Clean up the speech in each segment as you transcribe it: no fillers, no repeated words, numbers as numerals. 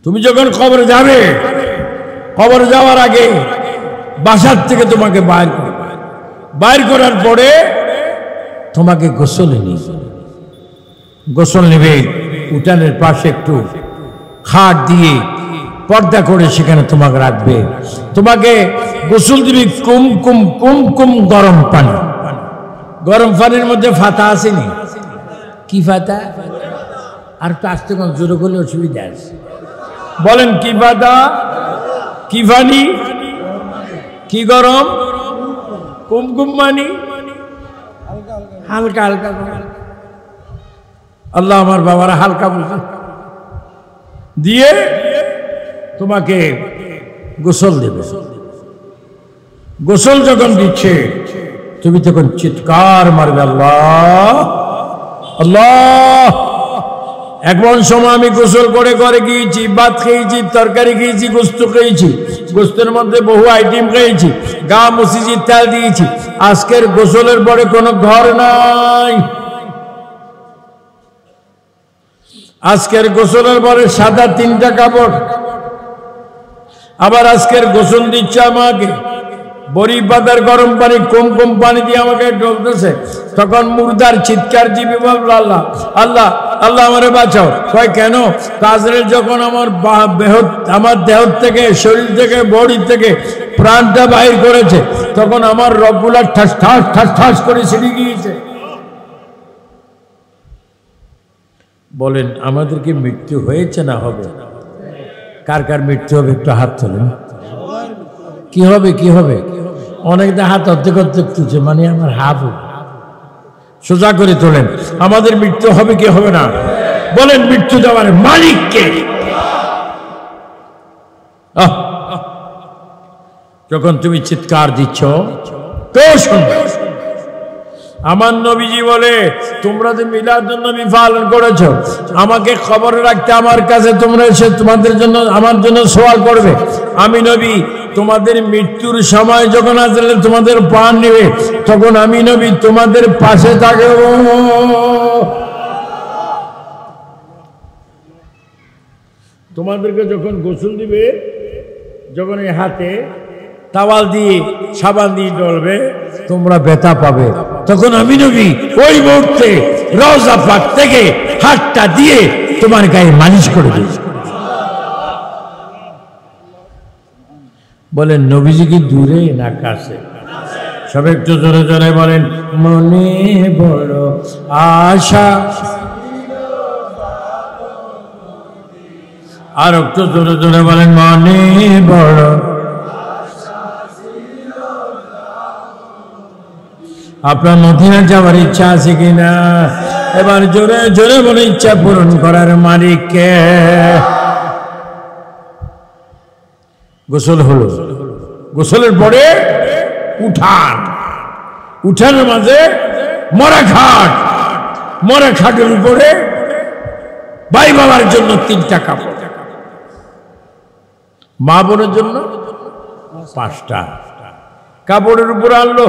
তুমি যখন কবরে যাবে, কবরে যাওয়ার আগে বাসার থেকে তোমাকে বাইর করার পরে তোমাকে গোসলে নিয়ে যাবে। গোসল নেবে, উঠানের পাশে একটু খাট দিয়ে পর্দা করে সেখানে তোমাকে রাখবে। তোমাকে গোসল দিবি কুমকুম কুমকুম গরম পানি। গরম পানির মধ্যে ফাতা আসেনি? কি ফাতা? আর তো আসতে কোন জোরে করলে অসুবিধা আছে। বলেন কি ফাতা? কি পানি? কি গরম? কুমকুম পানি, হালকা হালকা। আল্লাহ আমার বাবারা হালকা বুঝে দিয়ে তোমাকে গোসল দেবে। গোসল যখন দিচ্ছে তুমি তখন চিৎকার মারবে, আল্লাহ আল্লাহ। এমন সময় আমি গোসল করে করে গিয়েছি, ভাত খেয়েছি, তরকারি খেয়েছি, গোস্ত খেয়েছি, গোস্তের মধ্যে বহু আইটেম খেয়েছি, গা মুছিছি, তেল দিয়েছি। আজকের গোসলের পরে কোনো ঘর নাই। আজকের গোসলের পরে সাদা 3টা কাপড়। আবার আজকের গোসল দিচ্ছে আমাকে বড়ি পাতার গরম পানি, কুমকুম পানি দিয়ে আমাকে ডলতেছে। তখন মুর্দার চিৎকার দিবি, আল্লাহ আল্লাহ আল্লাহ আমারে বাঁচাও। কয় কেন? আজরাইল যখন আমার দেহ থেকে, শরীর থেকে, বডি থেকে প্রাণটা বাহির করেছে, তখন আমার রগগুলা ঠাস ঠাস ঠাস ঠাস করে ছিঁড়ে গিয়েছে। বলেন আমাদের কি মৃত্যু হয়েছে না হবে? কার কার মৃত্যু হবে একটু হাত তোলেন। কি হবে? কি হবে? অনেকটা হাত অর্ধেক অর্ধেক তুলছে, মানে আমার হাফ। সোজা করে তোলেন। আমাদের মৃত্যু হবে কি হবে না? বলেন মৃত্যু দেওয়ার মালিক কে? যখন তুমি চিৎকার দিচ্ছ কেউ শুনবে। আমার নবীজি বলে, তোমরা যে মিলাদুন নবী পালন করেছো, আমাকে খবর রাখতে আমার কাছে তোমরা এসে তোমাদের জন্য, আমার জন্য সওয়াল করবে। আমি নবী তোমাদের মৃত্যুর সময় যখন আজরাইল তোমাদের প্রাণ নেবে, তখন আমি নবী তোমাদের পাশে থাকব। তোমাদেরকে যখন গোসল দিবে, যখন এই হাতে তাওয়াল দিয়ে সাবান দিয়ে ডলবে, তোমরা ব্যথা পাবে। তখন আমি নবী ওই মুহূর্তে রওজা পাক থেকে হাতটা দিয়ে তোমার গায়ে মালিশ করে দিই। বলেন নবীজি কি দূরে না কাছে? সব একটু জোরে জোরে বলেন, মনে বড় আশা। আর একটু জোরে জোরে বলেন, মনে বড়। আপনার মদিনা যাওয়ার ইচ্ছা আছে কিনা? এবার জোরে জোরে বলে ইচ্ছা পূরণ করার মালিক কে? গোসল হলো, গোসলের পরে উঠান, উঠানের মাঝে মরা খাট, মরা খাটের উপরে ভাই বাবার জন্য 3টা কাপড়, মা বোনের জন্য 5টা কাপড়ের উপর আনলো।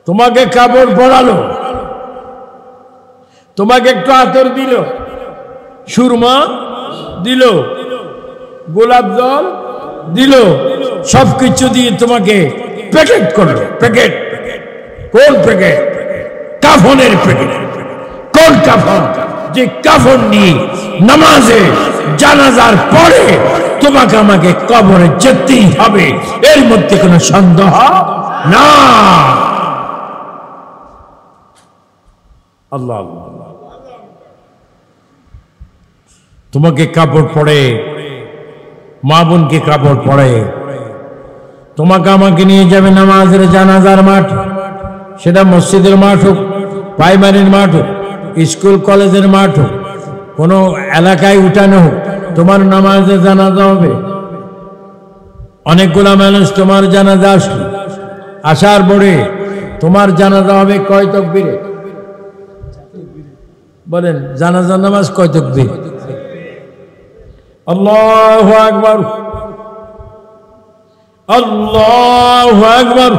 তোমাকে কাপড় পরালো, তোমাকে একটু আতর দিল, সুরমা দিল, গোলাপ জল দিল, সবকিছু দিয়ে তোমাকে প্যাকেট করলো। প্যাকেট কোন প্যাকেট? কাফনের প্যাকেট। কোন কাফন? যে কাফন নিয়ে নামাজে জানাজার পরে তোমাকে আমাকে কবরে যেতেই হবে, এর মধ্যে কোনো সন্দেহ না। আল্লাহ আল্লাহ। তোমাকে কাপড় পরে, মা বোনকে কাপড় পরে, তোমাকে আমাকে নিয়ে যাবে নামাজের জানাজার মাঠ। সেটা মসজিদের মাঠ হোক, প্রাইমারির মাঠ হোক, স্কুল কলেজের মাঠ হোক, কোনো এলাকায় উঠানো হোক, তোমার নামাজে জানাজা হবে। অনেকগুলা মানুষ তোমার জানাজা আসলো, আসার পরে তোমার জানাজা হবে কয় তাকবীরে? বলেন জানাজা নামাজ কয় তাকবীর? আল্লাহু আকবার, আল্লাহু আকবার,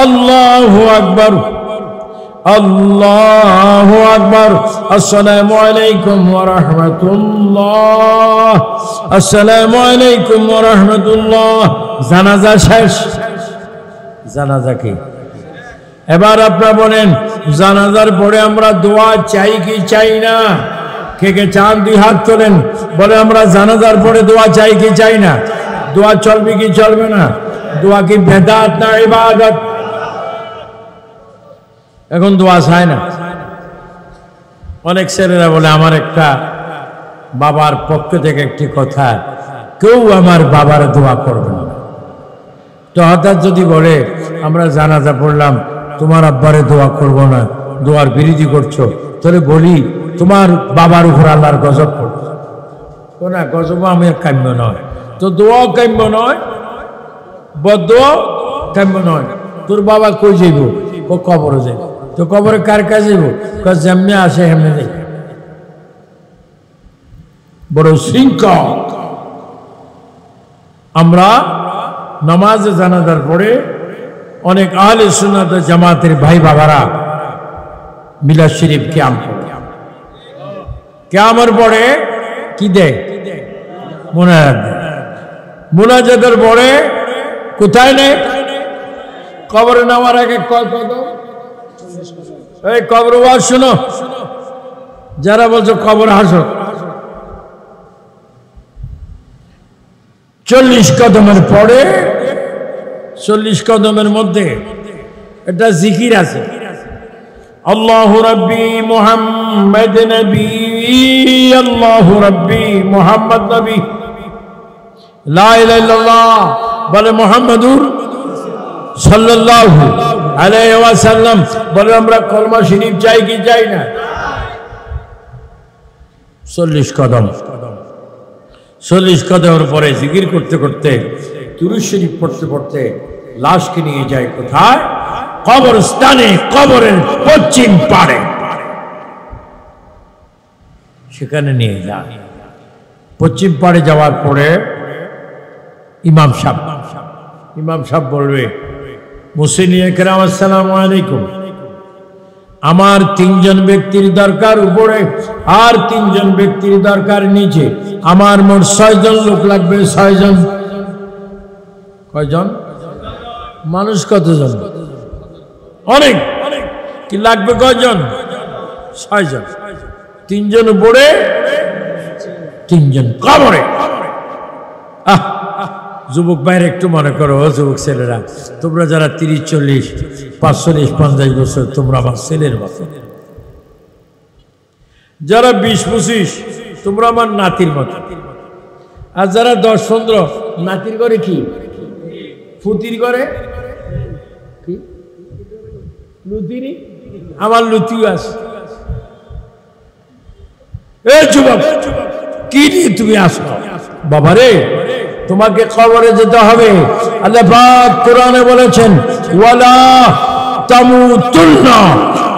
আল্লাহু আকবার, আল্লাহু আকবার। আসসালামু আলাইকুম ওয়া রাহমাতুল্লাহ, আসসালামু আলাইকুম ওয়া রাহমাতুল্লাহ। জানাজা শেষ। জানাজা কি? এবার আপনারা বলেন, জানাজার পরে আমরা দোয়া চাই কি চাই না? কে কে চান দুই হাত তোলেন। বলে আমরা জানাজার পরে দোয়া চাই কি চাই না? দোয়া চলবে কি চলবে না? দোয়া কি বেদাত না ইবাদত? এখন দোয়া চায় না। অনেক ছেলেরা বলে আমার একটা বাবার পক্ষ থেকে একটি কথা, কেউ আমার বাবার দোয়া করবে না। তো হঠাৎ যদি বলে আমরা জানাজা পড়লাম, তোমার আব্বারে দোয়া করব না, দোয়ার বিরোধী করছো, তাহলে বলি তোমার বাবার উপর আল্লাহর গজব করছে। না, গজব আমি কাম্য নয়, তো দোয়াও কাম্য নয়, বদোয়া কাম্য নয়। তোর বাবা কই যাইব? কবরে যাইব। তো কবরে কার কাছে যাইব? যেমনি আসে হেমনে যাই। বড় শৃঙ্খল। আমরা নামাজে জানাজার পরে অনেক আহলে সুন্নাত ওয়াল জামাতের ভাই বাবারা মিলাদ শরীফ কিয়াম করে। কিয়ামের পরে কি দেয়? মুনাজাত দেয়। মুনাজাতের পরে কোথায় নেয়? কবরে নামার আগে কয় কদম? এই কবর ওয়াজ শুনো, যারা বলছো কবর হাসো, 40 কদমের পরে 40 কদমের মধ্যে একটা জিকির আছে, আল্লাহু রাব্বি মুহাম্মদ নবী, আল্লাহু রাব্বি মুহাম্মদ নবী, লা ইলাহা ইল্লাল্লাহ বলে মুহাম্মাদুর সাল্লাল্লাহু আলাইহি ওয়াসাল্লাম বলে আমরা কলমা শরীফ চাই কি চাই না? 40 কদম। 40 কদমের পরে জিকির করতে করতে দুরূদ শরীফ পড়তে পড়তে লাশকে নিয়ে যায় কোথায়? কবরস্থানে, কবরের পশ্চিম পাড়ে। সেখানে নিয়ে যায়। পশ্চিম পাড়ে যাওয়ার পরে ইমাম সাহেব বলবে, মুসলিম কেরাম আসসালামু আলাইকুম, আমার 3 জন ব্যক্তির দরকার উপরে, আর 3 জন ব্যক্তির দরকার নিচে। আমার মোট 6 জন লোক লাগবে। 6 জন। কয়জন? মানুষ কতজন? অনেক। কি লাগবে কয়জন? 6 জন। 3 জন উপরে, 3 জন কবরে। যুবক ভাইয়ের একটু মনে করো, যুবক ছেলেরা, তোমরা যারা 30, 40, 45, 50 বছর, তোমরা আমার ছেলের মতো। যারা 20, 25, তোমরা আমার নাতির মতো। আর যারা 10, 15, নাতির করে কি? ফুতির করে কি? লুতিনি? আমার লুতিও আছে। এই যুবক, কি নিয়ে তুমি আসো? বাবারে, তোমাকে কবরে যেতে হবে। আল্লাহ পাক কোরআনে বলেছেন, ওয়ালা তামুতুন্না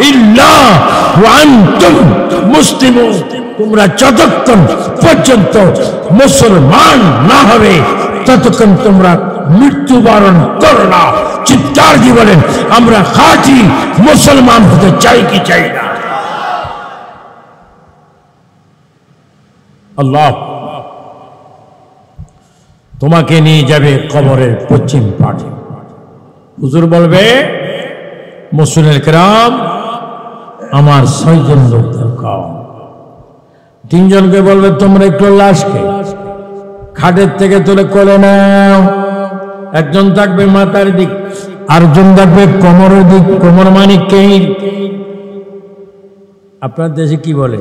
ইল্লা ওয়া আনতুম মুসলিমুন। তোমরা যতক্ষণ পর্যন্ত মুসলমান না হবে ততক্ষণ তোমরা মৃত্যুবরণ করো না। চিৎকার দিয়ে বলেন, আমরা খাঁটি মুসলমান হতে চাই কি চাই না? আল্লাহ তোমাকে নিয়ে যাবে কবরের পশ্চিম পাড়ে। হুজুর বলবে, মুসলিম কেরাম আমার 6 জন লোক দরকার। 3 জনকে বলবে তোমরা একটু লাশকে খাটের থেকে তুলে কোলে নাও। একজন থাকবে মাথার দিক, আরেকজন থাকবে কোমরের দিক। কোমর মানে কেইন। আপনার দেশে কি বলে?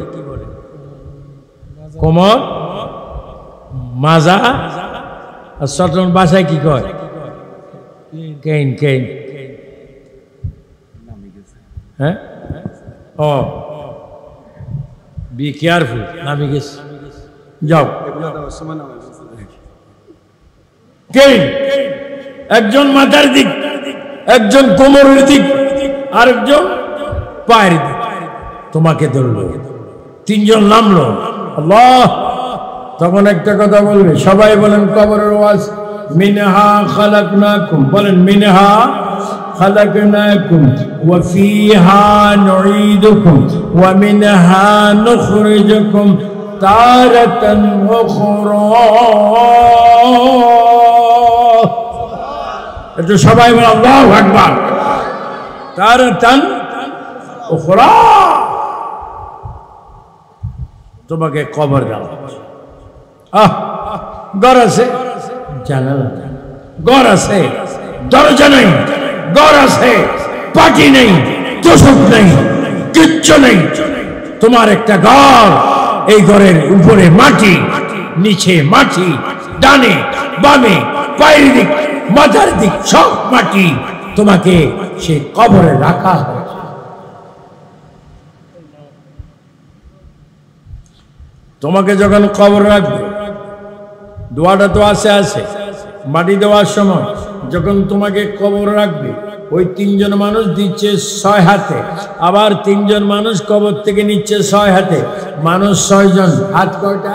কোমর, মাজা। আর চট্টগ্রাম ভাষায় কি কয়? কেইন। কেইন। হ্যাঁ, ও বি কেয়ারফুল, নামে গেছে। যাও। কেইন একজন মাথার দিক, একজন কোমরের দিক, আরেকজন পায়ের দিক। তোমাকে ধরলো, 3 জন নামলো। আল্লাহ তখন একটা কথা বলবে, সবাই বলেন কবরের ওয়াজ, মিনহা খালাকনাকুম। বলেন মিনহা خلقناكم وفيها نعيدكم ومنها نخرجكم تارة أخرى একটু সবাই বলে আল্লাহু আকবার তারাতান উখরা তোমাকে কবর দেওয়া ঘর আছে জানালা ঘর আছে দরজা নেই ঘর আছে পাটি নেই তোষক নেই কিচ্ছু নেই তোমার একটা ঘর এই ঘরের উপরে মাটি নিচে মাটি ডানে বামে পায়ের দিক মাথার দিক সব মাটি তোমাকে সে কবরে রাখা হয়েছে তোমাকে যখন কবর রাখবে দোয়াটা তো আছে মাটি দেওয়ার সময় যখন তোমাকে কবর রাখবে ওই তিনজন মানুষ দিচ্ছে 6 হাতে আবার তিনজন মানুষ কবর থেকে নিচ্ছে 6 হাতে মানুষ 6 জন হাত কয়টা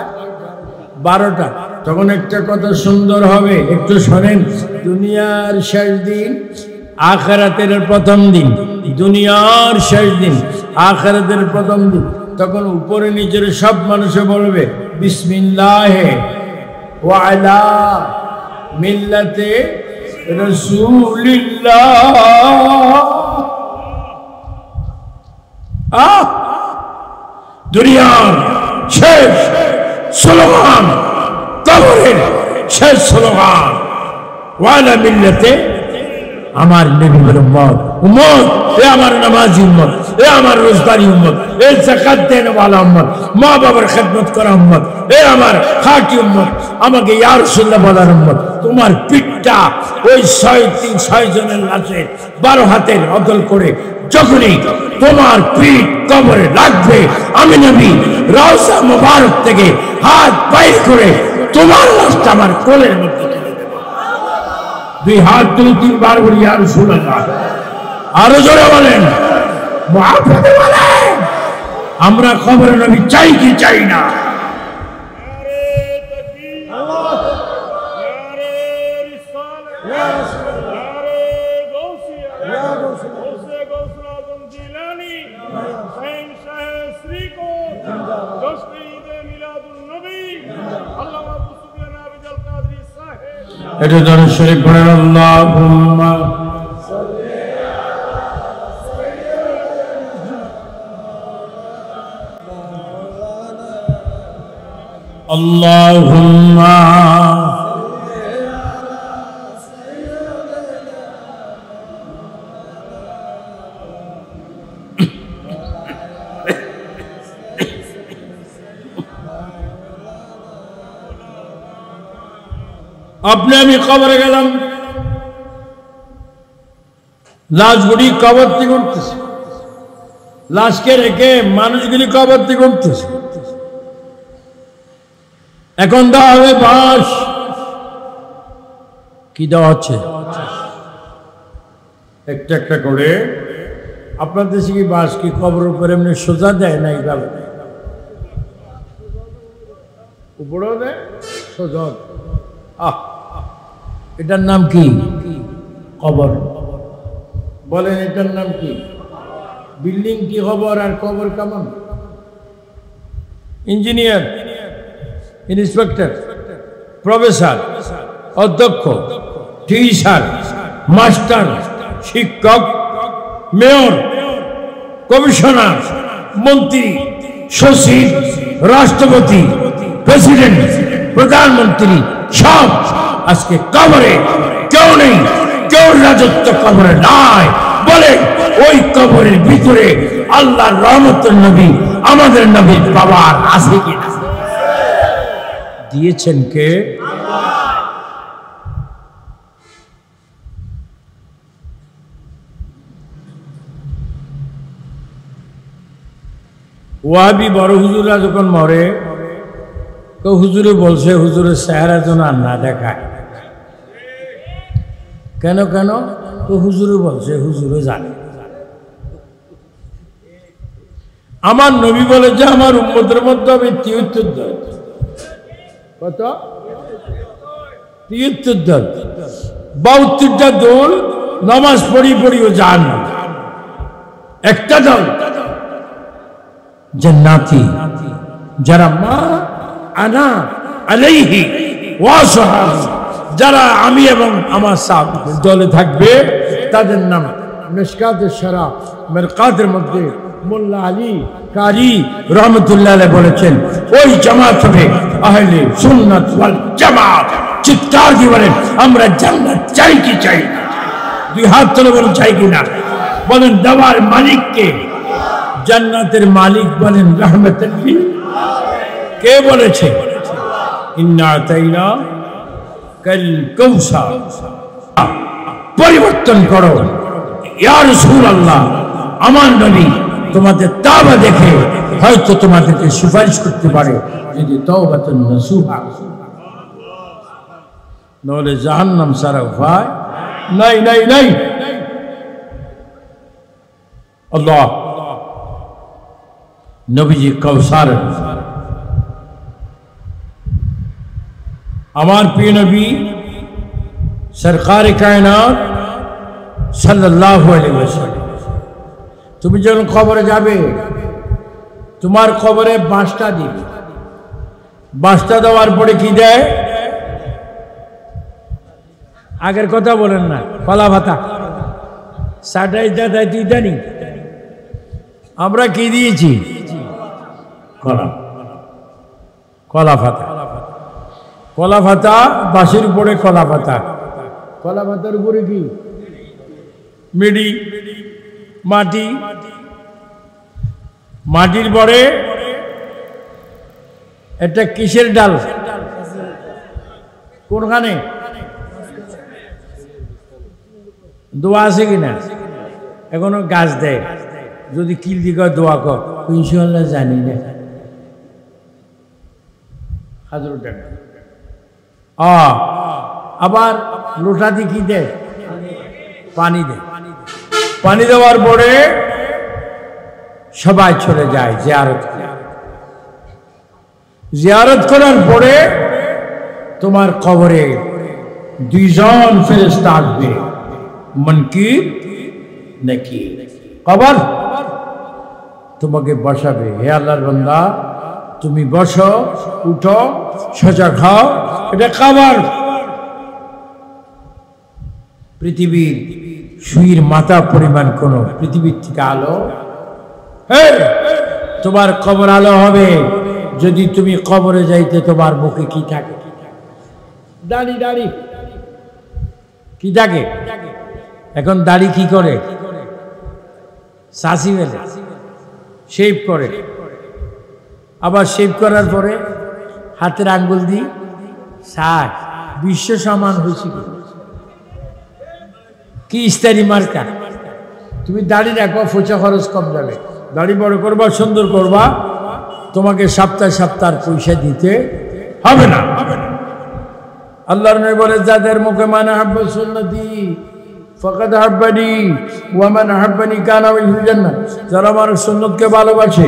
12টা তখন একটা কথা সুন্দর হবে একটু শোনেন দুনিয়ার শেষ দিন আখিরাতের প্রথম দিন দুনিয়ার শেষ দিন আখিরাতের প্রথম দিন তখন উপরে নিচের সব মানুষে বলবে বিসমিল্লাহ ওয়া আলা মিল্লাতে রাসূলিল্লাহ দুনিয়ার শেষ স্লোগান কবরের শেষ স্লোগান ওয়া আলা মিল্লাতে আমার নবীর উম্মত এ আমার নামাজি উম্মত এ আমার রোজদারি উম্মত এ যাকাত দেন ওয়ালা উম্মত মা বাবার খেদমত করা উম্মত এ আমার খাঁটি উম্মত আমাকে ইয়া রাসূলুল্লাহ বলার উম্মত তোমার পিঠটা ওই 6 জনের লাশে 12 হাতের অদল করে যখনই তোমার পিঠ কবরে লাগবে আমি নবী রওজা মুবারক থেকে হাত বাইর করে তোমার লাশটা আমার কোলের মধ্যে দুই হাত তুলে 3 বার বলি ইয়া রাসূলুল্লাহ আরো জোরে বলেন মুহাব্বতে বলেন আমরা কবরে নবী চাই কি চাই না এটা ধরে শরীফ পড়েন আল্লাহুম্মা আল্লাহুম্মা আপনি আমি কবরে গেলাম লাশগুলি কবরটি করতেছে লাশকে রেখে মানুষগুলি কবরটি করতেছে এখন দেওয়া হবে বাঁশ কি দেওয়া হচ্ছে একটা একটা করে আপনার দেশে কি বাঁশ কি কবর উপরে এমনি সোজা দেয় না এইভাবে উপরেও দেয় সোজা এটার নাম কি কবর বলেন এটার নাম কি বিল্ডিং কি খবর আর কবর কেমন ইঞ্জিনিয়ার ইন্সপেক্টর প্রফেসর অধ্যক্ষ টিচার মাস্টার শিক্ষক মেয়র কমিশনার মন্ত্রী সচিব রাষ্ট্রপতি প্রেসিডেন্ট প্রধানমন্ত্রী সব আজকে কবরে কেউ নেই কেউ রাজত্ব কবরে নাই বলে ওই কবরের ভিতরে আল্লাহর রহমতের নবী আমাদের নবীর বাবার আছে কি দিয়েছেন কে ওয়াহাবি বড় হুজুররা যখন মরে তো হুজুরে বলছে হুজুরের চেহারা যেন আর না দেখায় কেন কেন তো হুজুরে বলছে হুজুরে জানে আমার নবী বলে যে আমার উম্মতের মধ্যে আমি ৭৩ দল কত ৭৩ দল ৭২টা দল নামাজ পড়িও জাহান্নাম। একটা দল জান্নাতি, যারা মা আনা আলাইহি ওয়া সাহাবী, যারা আমি এবং আমার সাহাবীদের দলে থাকবে, তাদের নাম মিশকাতুশ শরাফ মিরকাতের মধ্যে মোল্লা আলী কারি রহমতুল্লাহ আলাইহি বলেছেন, ওই জামাত হবে আহলে সুন্নাত ওয়াল জামাত। চিৎকার দিয়ে বলেন, আমরা জান্নাত চাই কি চাই না? দুই হাত তুলে বলেন চাই কি না? বলেন দেওয়ার মালিক কে? জান্নাতের মালিক বলেন রাহমাতুল লিল। কে বলেছে? ইন্না আতাইনা কাল কাউসার। পরিবর্তন করো ইয়া রাসূলুল্লাহ, আমার নবী তোমাদের তাওবা দেখে হয়তো তোমাদেরকে সুপারিশ করতে পারে, যদি তাওবাতুন নাসুহা, নলে জাহান্নাম ছাড়া উপায় নাই নাই নাই। আল্লাহ নবীজি কাউসার, আমার প্রিয় নবী সরকারে কায়নাত সাল্লাল্লাহু আলাইহি ওয়াসাল্লাম, তুমি যখন কবরে যাবে, তোমার কবরে বাঁশটা দিবে। বাঁশটা দেওয়ার পরে কি দেয়? আগের কথা বলেন না, কলা ভাতা সাটাই দেয়, তুই জানি আমরা কি দিয়েছি? কলা, কলা ভাতা। কলা ভাতা বাঁশের উপরে কলা ভাতা, কলা ভাতার উপরে কি মেডি মাটি, মাটির পরে একটা কিসের ডাল? কোনখানে দোয়া আছে কিনা? এখনো গাছ দেয়, যদি কিল দিকে দোয়া কর, ইনশাআল্লাহ জানি না। আবার লোটা দিয়ে কি দেয়? পানি দেয়। পানি দেওয়ার পরে সবাই চলে যায় জিয়ারত। জিয়ারত করার পরে তোমার কবরে দুইজন ফেরেশতা আসবে, মুনকির নাকির। কবর তোমাকে বসাবে, হে আল্লাহর বান্দা তুমি বসো, উঠো, সোজা খাও। এটা কবর। পৃথিবীর সুইর মাথা পরিমাণ কোন পৃথিবীর থেকে আলো, তোমার কবর আলো হবে যদি তুমি কবরে যাইতে তোমার মুখে কি থাকে? দাড়ি। দাড়ি কি থাকে? এখন দাড়ি কি করে? সাসি ফেলে, শেভ করে। আবার শেভ করার পরে হাতের আঙ্গুল দিয়ে সার। বিশ্ব সমান হয়েছে কি ইস্তারি মার্কা। তুমি দাড়ি রাখো, ফোঁচা খরচ কম যাবে। দাড়ি বড় করবা, সুন্দর করবা, তোমাকে সপ্তাহে সপ্তাহ পয়সা দিতে হবে না। আল্লাহর নবী বলে, যাদের মুখে মান আহাব্বা সুন্নতি ফাকাদ আহাব্বানি ওয়া মান আহাব্বানি কানা মিনাল জান্নাহ। যারা আমার সুন্নতকে ভালোবাসে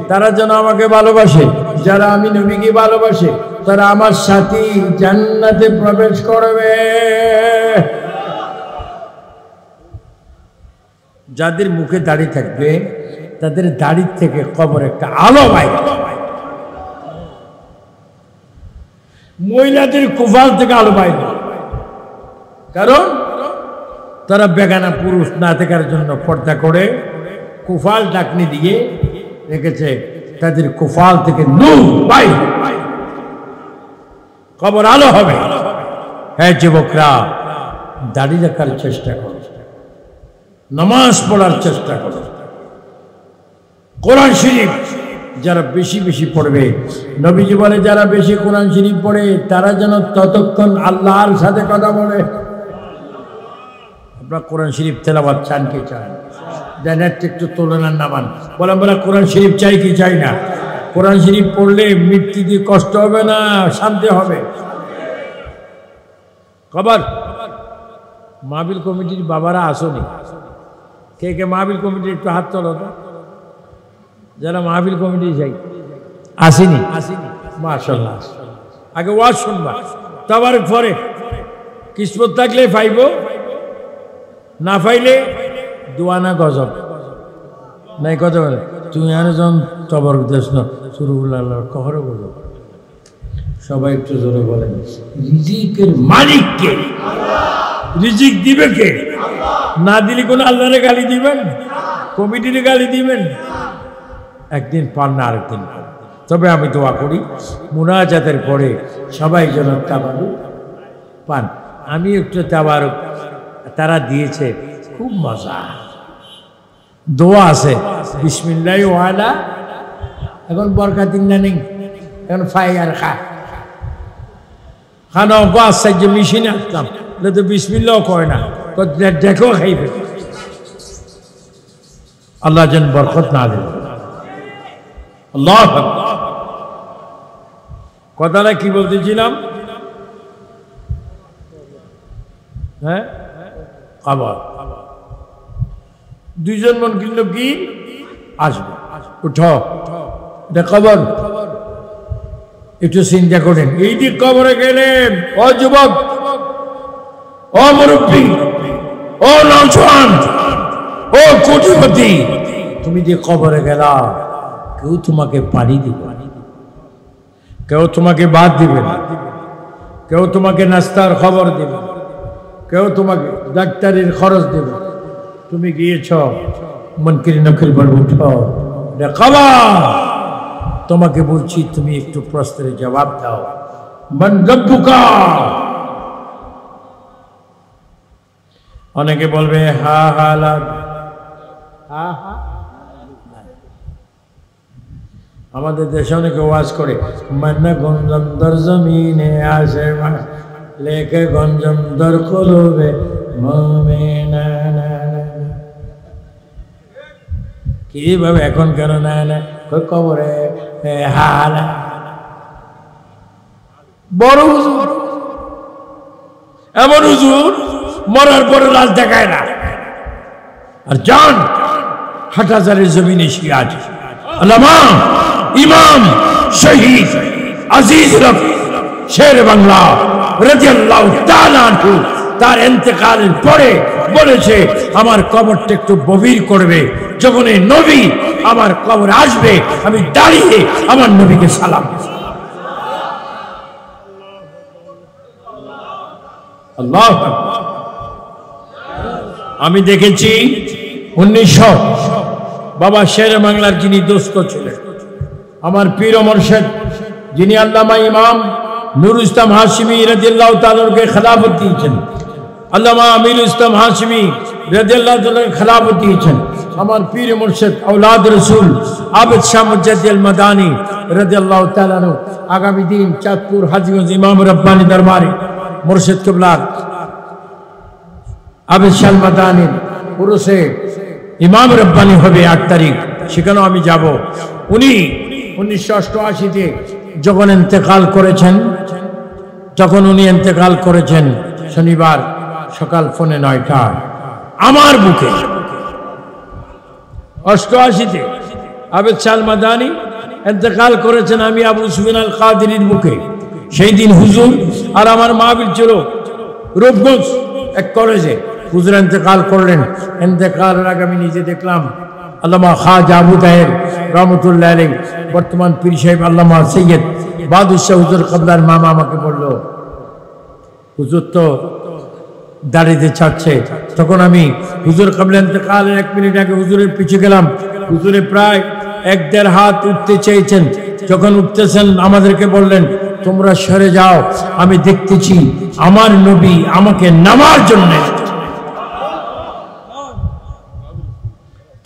তারা যেন আমাকে ভালোবাসে, যারা আমি নবীকে ভালোবাসে তারা আমার সাথী জান্নাতে প্রবেশ করবে। যাদের মুখে দাড়ি থাকবে তাদের দাড়ির থেকে কবর একটা আলো বাইরে। মহিলাদের কুফাল থেকে আলো বাইরে, কারণ তারা বেগানা পুরুষ না থাকার জন্য পর্দা করে কুফাল ডাকনি দিয়ে রেখেছে। তাদের কুফাল থেকে নূর বাইরে, কবর আলো হবে। হ্যাঁ যুবকরা, দাড়ি রাখার চেষ্টা করো, নামাজ পড়ার চেষ্টা করো, কোরআন শরীফ যারা বেশি বেশি পড়বে, নবীজি বলে যারা বেশি কোরআন শরীফ পড়ে তারা যেন ততক্ষণ আল্লাহর সাথে কথা বলে। আপনারা কোরআন শরীফ তেলাওয়াত চান কি চান? জানেন একটু তুলনার নামান বলে, আমরা কোরআন শরীফ চাই কি চাই না? কোরআন শরীফ পড়লে মৃত্যু দিয়ে কষ্ট হবে না, শান্তি হবে। খবর মাহফিল কমিটির বাবারা আসেনি? কে কে মাহফিল কমিটির একটু হাত তোলো তো। যারা মাহফিল কমিটি যাই আসেনি? মাশাআল্লাহ। আগে ওয়াজ শুনবা, তারপরে পরে কিসমত থাকলে পাইব, না পাইলে দুয়ানা গজব নাই, কথা বলে তুমি যখন তবর দেশ না শুরু কখনো বলো। সবাই একটু জোরে বলেন, রিজিকের মালিক কে? রিজিক দিবে কে? না দিলে কোনো আল্লাহরে গালি দিবেন, কমিটির গালি দিবেন? একদিন পান না, আরেকদিন পান। তবে আমি দোয়া করি মুনাজাতের পরে সবাই যেন তাবারুক পান। আমি একটু তাবারুক তারা দিয়েছে, খুব মজা। দোয়া আছে বিসমিল্লাহ ওয়ালা, এখন বরকাতিন না নেই, এখন ফাই আর খা খানা গাছ যে মেশিনে আসতাম তো বিসমিল্লাহ কয় না, দেখো খাইবে। আল্লাহ যেন বরকত না দেন। আল্লাহ কথাটা কি বলতেছিলাম? হ্যাঁ, কবর। দুইজন মন কিনলো কি আসবে, উঠো এটা কবর। একটু চিন্তা করেন, এই যে কবরে গেলেন, ও যুবক, ও মুরব্বী, ও নওজোয়ান, ও কোটিপতি, তুমি যে কবরে গেলা, কেউ তোমাকে পানি দিবে, কেউ তোমাকে ভাত দিবে না, কেউ তোমাকে নাস্তার খবর দেবে, কেউ তোমাকে ডাক্তারের খরচ দেবে। তুমি গিয়েছ মনকির নকির বল উঠো কবর। তোমাকে বলছি তুমি একটু প্রশ্নের জবাব দাও, মান রব্বুকা। অনেকে বলবে হা হা হা হা। আমাদের দেশে অনেকে ওয়াজ করে, মান্না গঞ্জম দর জমিনে আসে লেখে গঞ্জম দর কলবে মুমিনা। কিভাবে এখন কেন না না কবরে হালা বড় হুজুর, এমন হুজুর মরার পরে লাশ দেখায় না। আর জান হাটহাজারের জমিনে শুয়ে আছে আল্লামা ইমাম শহীদ আজিজ রফি শের বাংলা রাদিয়াল্লাহু তাআলা আনহু, তার ইন্তেকালের পরে বলেছে আমার কবরটা একটু গভীর করবে। যখন এই নবী আমার কবরে আসবে, আমি দাঁড়িয়ে আমার নবীকে সালাম। আল্লাহ, আমি দেখেছি 1900 বাবা শের বাংলার যিনি দোস্ত ছিলেন, আমার পীর ও মুর্শিদ যিনি আল্লামা ইমাম নুরুল ইসলাম হাশিমি রাদিয়াল্লাহু তাআলাকে খেলাফত দিয়েছেন, আল্লামা আমিরুল ইসলাম হাশিমি রাদিয়াল্লাহু তাআলাকে খেলাফত দিয়েছেন, আমার পীর মুর্শিদ আওলাদ রাসূল আবেদ শাহ মুজাদ্দিদ আল মাদানী রাদিয়াল্লাহু তাআলা আনহু আগামী দিন চাঁদপুর হাজীগঞ্জ ইমাম রব্বানী দরবারে মুর্শিদ কিবলা আবেদ শাহ মাদানী পুরুষে ইমাম রব্বানী হবে 8 তারিখ, সেখানেও আমি যাব। উনি 1988-তে যখন ইন্তেকাল করেছেন, তখন উনি ইন্তেকাল করেছেন শনিবার সকাল 9:30 আমার বুকে। 88-তে আবেদ শাহ মাদানী ইন্তেকাল করেছেন আমি আবু সুফিয়ান আল কাদেরীর বুকে। সেই দিন হুজুর আর আমার মাহফিল ছিল রূপগঞ্জ এক কলেজে। হুজুর ইন্তেকাল করলেন। ইন্তেকালের আগে আমি নিজে দেখলাম আল্লামা খাজা আবু তাহের রহমতুল্লাহ আলাইহি, বর্তমান পীর সাহেব আল্লামা সৈয়দ বাদুর শাহ হুজুর কবলার মামা আমাকে বলল, হুজুর তো দাঁড়িয়ে ছাড়ছে। তখন আমি হুজুর কবলা ইন্তেকালের 1 মিনিট আগে হুজুরের পিছু গেলাম। হুজুরে প্রায় 1-1.5 হাত উঠতে চেয়েছেন। যখন উঠতেছেন আমাদেরকে বললেন, তোমরা সরে যাও, আমি দেখতেছি আমার নবী আমাকে নামার জন্য।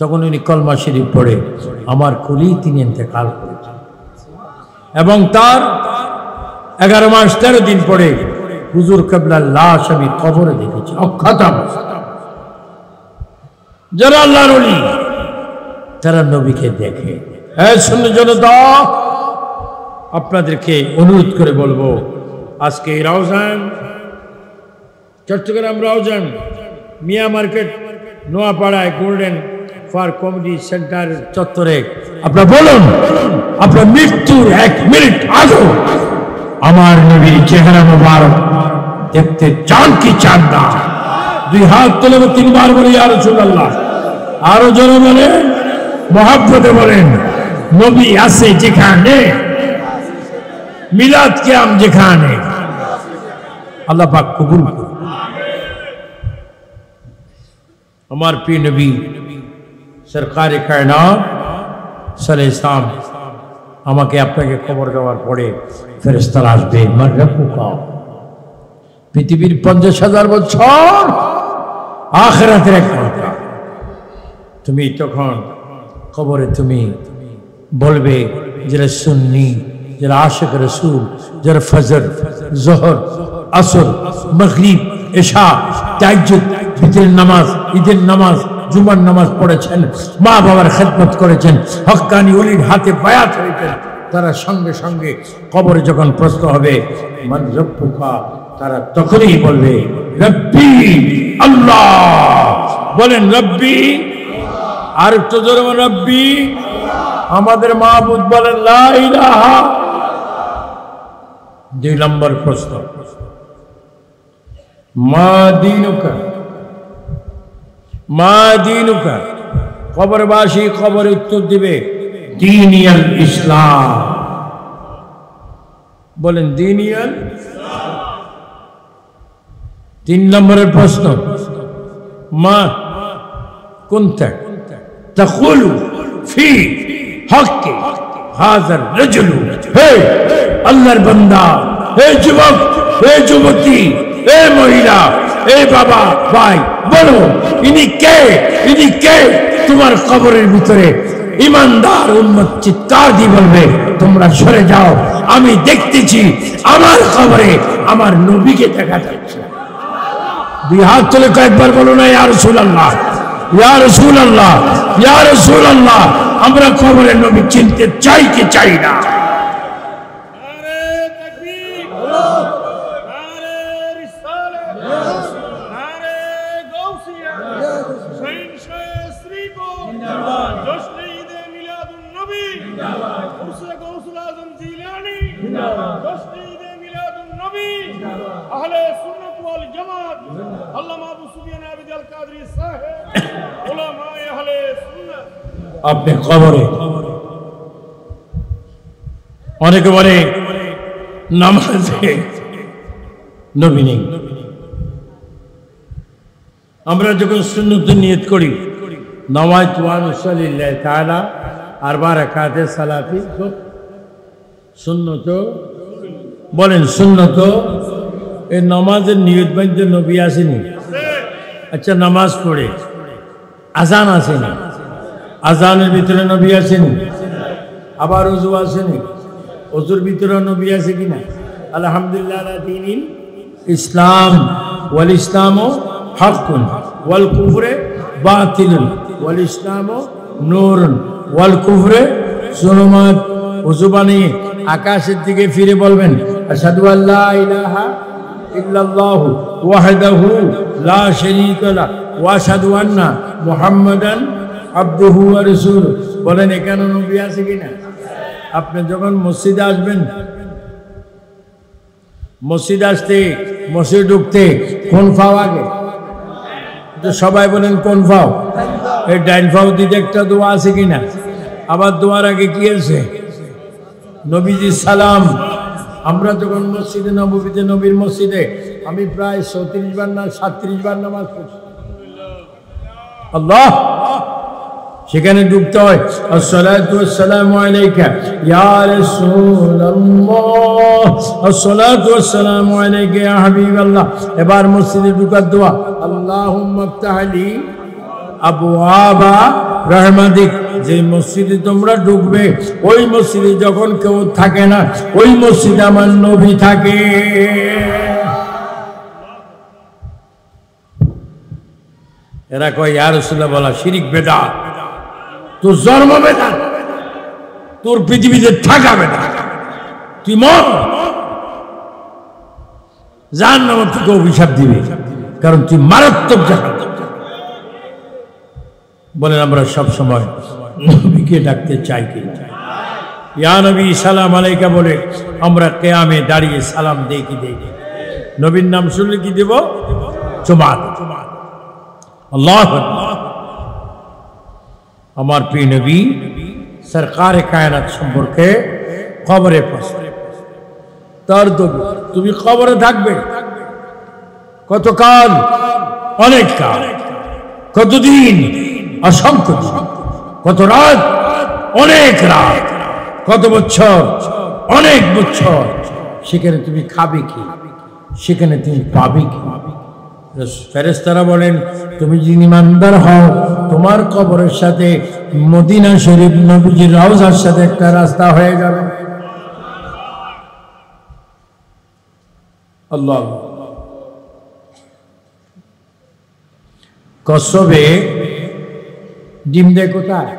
তখন উনি কলমা শরীফ পড়ে আমার কুলি তিনি ইন্তেকাল করেছেন। এবং তার 11 মাস 13 দিন পরে হুজুর কিবলার লাশ আমি কবরে দেখেছি অক্ষত অবস্থায়। যারা আল্লাহর ওলি তারা নবীকে দেখে। এই শূন্য জনতা, আপনাদেরকে অনুরোধ করে বলবো, আজকে রাউজান চট্টগ্রাম রাউজান মিয়া মার্কেট নোয়াপাড়ায় গোল্ডেন ফর কমেডি সেন্টার চত্বরে আপনারা বলুন, আপনার মৃত্যুর 1 মিনিট আগে আমার নবীর চেহারা মুবারক দেখতে চান কি চান না? দুই হাত তুলে তিনবার বলি ইয়া রাসূলুল্লাহ। আরো জোরে বলেন, মহব্বতে বলেন, নবী আছে যেখানে, মিলাদ কিয়াম যেখানে, আল্লাহ পাক কবুল করুন। আমার প্রিয় নবী সরকারে কায়নাত সাল্লাল্লাহু আলাইহি ওয়াসাল্লাম আমাকে আপনাকে খবর দেওয়ার পরে ফেরেশতারা আসবে, মান রাব্বুকা, পৃথিবীর 50,000 বছর আখিরাতের এক ঘন্টা। তুমি তখন কবরে তুমি বলবে, যারা সুন্নি, যারা আশিক রাসূল, যারা ফজর, যোহর, আসর, মাগরিব, এশা, তাহাজ্জুদ, ফজরের নামাজ, ঈদের নামাজ, জুমার নামাজ পড়েছেন, মা বাবার খেদমত করেছেন, হক্কানি ওলির হাতে বায়াত হয়েছেন, তারা সঙ্গে সঙ্গে কবরে যখন প্রশ্ন হবে মান রাব্বুকা, তারা তখনই বলবে রব্বি আল্লাহ। বলেন রব্বি, আর একটু জোরে বলেন রব্বি। আমাদের মাহবুব বলেন লা ইলাহা। 2 নম্বর প্রশ্ন, মা দীনুকা, মা দীনুকা। কবরবাসী কবরে উত্তর দিবে দীনিয়াল ইসলাম। বলেন দীনিয়াল। 3 নম্বরের প্রশ্ন, মা কুনতা তাকুলু ফি হক্কি হাযার রাজুল। হে আল্লাহর বান্দা, হে যুবক, হে যুবতী, হে মহিলা, হে বাবা, ভাই, বলো ইনি কে, ইনি কে? তোমার কবরের ভিতরে ইমানদার উম্মত চিৎকার দিয়ে বলবে তোমরা সরে যাও, আমি দেখতেছি আমার কবরে আমার নবীকে দেখা যাচ্ছে। 2 হাত তুলে কয়েকবার বলো না ইয়া রাসূলুল্লাহ, ইয়া রাসূলুল্লাহ, ইয়া রাসূলুল্লাহ। আমরা কবরের নবী চিনতে চাই কি চাই না? আপনি কবরে অনেকে বলে নামাজে নবী নেই। আমরা যখন সুন্নত নিয়ত করি নামাজ লিল্লাহি তাআলা আরবা রাকাতে সালাতি, সুন্নত বলেন সুন্নত। এই নামাজের নিয়ত বাঁধতে নবী আসেনি। আচ্ছা নামাজ পড়ে আজান আসেনি, আজানের ভিতরে নবী আসেনি। আবার ওযু আসেনি, ওযুর ভিতরে নবী আছে কিনা? আলহামদুলিল্লাহ আলা দীনিল ইসলাম ওয়াল ইসলামু হাক্কুন ওয়াল কুফরে বাতিলুন ওয়াল ইসলামু নূরুন ওয়াল কুফরে যুলুমাত। ওযু বানিয়ে আকাশের দিকে ফিরে বলবেন আশহাদু আল্লা ইলাহা ইল্লাল্লাহু ওয়াহদাহু লা শারীকা লাহু ওয়া আশহাদু আন্না মুহাম্মাদান আবদুহু ওয়া রাসূলুহু। বলেন এখানে নবী আছে কিনা? আপনি যখন মসজিদে আসবেন, মসজিদ আসতে, মসজিদ ঢুকতে কোন ফাও আগে? তো সবাই বলেন কোন ফাও? এই ডাইন ফাও দিতে একটা দোয়া আছে কিনা? আবার দোয়ার আগে কি আছে? নবীজি সালাম। আমরা যখন মসজিদে নববীতে, নবীর মসজিদে আমি প্রায় 34 বার না 37 বার নামাজ পড়ছি। আল্লাহ, সেখানে ঢুকতে হয় আসসালাতু ওয়াসসালামু আলাইকা ইয়া রাসূলুল্লাহ, আসসালাতু ওয়াসসালামু আলাইকা ইয়া হাবিবাল্লাহ। এবার মসজিদে ঢোকার দোয়া আল্লাহুম্মা ইফতাহ লি আবওয়াবা রাহমাতিক। যে মসজিদে তোমরা ঢুকবে ওই মসজিদে যখন কেউ থাকে না, ওই মসজিদে আমার নবী থাকে। এরা কয় ইয়া রাসূলুল্লাহ বলা শিরিক বেদাত, তোর জন্ম বেদাত, তোর পৃথিবীতে থাকা বেদাত, তুই মর, জাহান্নামে তোকে অভিশাপ দিবে, কারণ তুই মারাত্মক জাহান্নাম। বলেন আমরা সব সময় নবীকে ডাকতে চাই কি? ইয়া নবী সালাম আলাইকা বলে আমরা কিয়ামে দাঁড়িয়ে সালাম দেই কি দেই? নবীর নাম শুনলে কি দেব? চুমা। আল্লাহু আকবার। আমার প্রিয় নবী সরকারে কায়নাত সম্পর্কে কবরে পাশে তার তুমি কবরে থাকবে কতকাল? অনেক কাল। কতদিন? অসংখ্য দিন। কত রাত? অনেক রাত। কত বছর? অনেক বছর। সেখানে তুমি খাবে কি? সেখানে তুমি পাবে কি? ফেরেশতারা বলেন তুমি যদি ইমানদার হও তোমার কবরের সাথে মদিনা শরীফ নবীজির রওজার সাথে একটা রাস্তা হয়ে যাবে। আল্লাহ। কসবে ডিম দেয় কোথায়?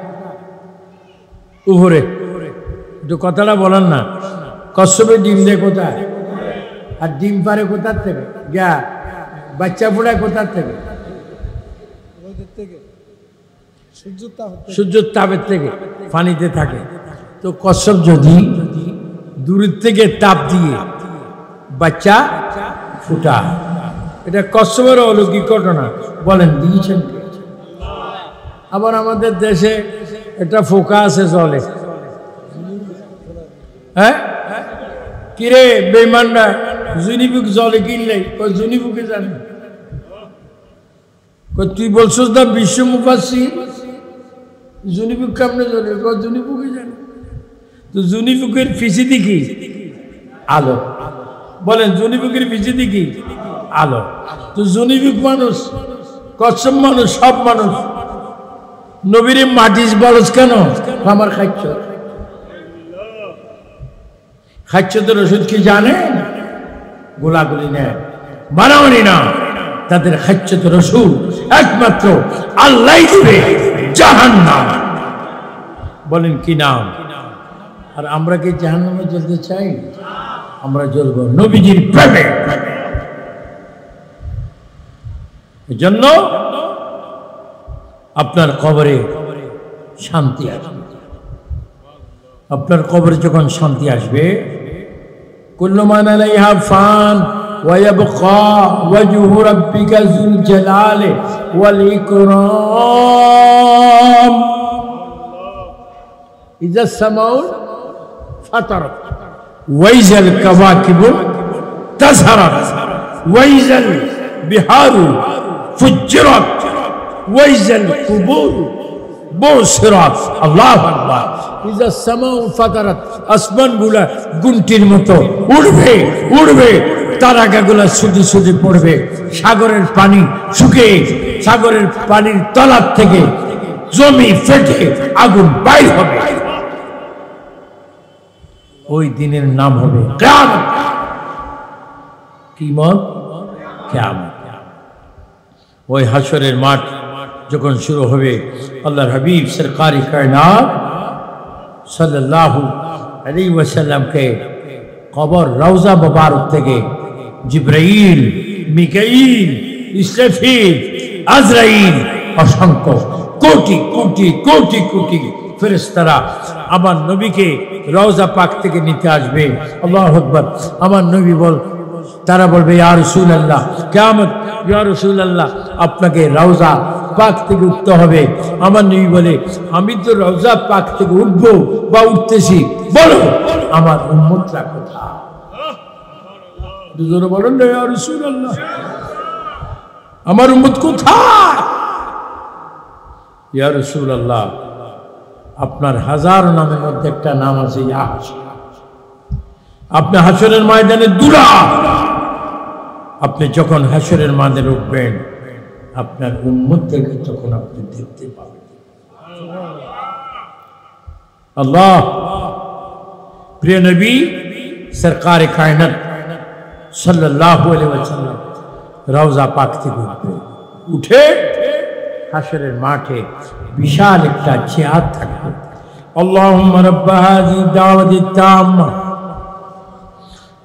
উপরে। একটু কথাটা বলেন না। কসবে ডিম দেয় কোথায়? আর ডিম পারে কোথার থেকে? গা বাচ্চা ফুটায় কোথার থেকে? সূর্যের তাপের থেকে পানিতে থাকে। তো কচ্ছপ যদি দূরের থেকে তাপ দিয়ে বাচ্চা ফুটা, এটা কচ্ছপের অলৌকিক ঘটনা। বলেন দিয়েছেন? আবার আমাদের দেশে একটা ফোকা আছে জলে। হ্যাঁ কিরে বেইমানরা জুনিপুক জলে কিনলে জুনিপুকে জানে। তুই বলছিস না বিশ্ব মুফাসসির জুনিপুক কেমনে জানে? জুনিপুকে জানে। তো জুনিপুকের ফিসিদি কি? আলো। বলেন জুনিপুকের ফিসিদি কি? আলো। তো জুনিপুক মানুষ, কচ্ছপ মানুষ, সব মানুষ। নবীর মাটিস বলস কেন? আমার খাচ্ছ খাচ্ছদের ওষুধ কি জানে? গোলাগুলি নেয়, বানাওনি না। তাদের খাচ্ছদের ওষুধ একমাত্র আল্লাহ দিবে, জাহান্নাম। বলেন কি নাম? আর আমরা কি জাহান্নামে জ্বলতে চাই? আমরা জ্বলব নবীজির প্রেমে। এজন্য আপনার কবরে শান্তি আসবে। আপনার কবরে যখন শান্তি আসবে, কুল্লু মান আলাইহা ফান ওয়া ইয়াবকা ওয়াজহু রাব্বিকা যুল জালালি ওয়াল ইকরাম। ইযা সামাউ ফাতারাত ওয়া ইযাল কাওয়াকিবু তাসহারাত ওয়া ইযাল বিহারু ফুজ্জিরাত ওয়া ইযাল কুবুর বুসরাত। আল্লাহু আকবার। ইযা সামাউ ফাতারাত, আসমানগুলা গুন্টির মতো উড়বে উড়বে, তারাকাগুলা ছুটে ছুটে পড়বে। সাগরের পানি শুকিয়ে সাগরের পানির তলার থেকে জমি ফেটে আগুন বাইর হবে। ওই দিনের নাম হবে কিয়ামত। কিয়ামত, কিয়ামত। ওই হাসরের মাঠ যখন শুরু হবে, আল্লাহর হাবিব সরকারি কায়নাত সাল্লাল্লাহু আলাইহি ওয়াসাল্লামকে কবর রওজা মুবারক থেকে জিবরাইল, মিকাইল, ইসরাফিল, আজরাইল, অসংখ্য কোটি কোটি কোটি কোটি ফেরেশতারা আমার নবীকে রওজা পাক থেকে নিতে আসবে। আল্লাহু আকবার। আমার নবী তারা বলবে ইয়া রাসূলুল্লাহ, কিয়ামত, ইয়া রাসূলুল্লাহ, আপনাকে রওজা পাক থেকে উঠতে হবে। আমার নবী বলে আমি তো রওজা পাক থেকে উঠবো বা উঠতেছি, বলো আমার উম্মতরা কোথায়? দুজনে বলেন না ইয়া রাসূলুল্লাহ, আমার উম্মত কোথায়? ইয়া রাসূলুল্লাহ, আপনার হাজার নামের মধ্যে একটা নাম আছে ইয়া হাসর। আপনি হাসরের ময়দানে দুরা, আপনি যখন হাসরের ময়দানে উঠবেন আপনার উম্মতদেরকে তখন আপনি দেখতে পাবেন। আল্লাহ। প্রিয় নবী সরকারে কায়নাত সাল্লাল্লাহু আলাইহি ওয়াসাল্লাম রওজা পাক থেকে উঠে হাসরের মাঠে বিশাল একটা চেয়ার থাকবে। আল্লাহুম্মা রাব্ব হাযিহি দাওয়াতি তাম্মা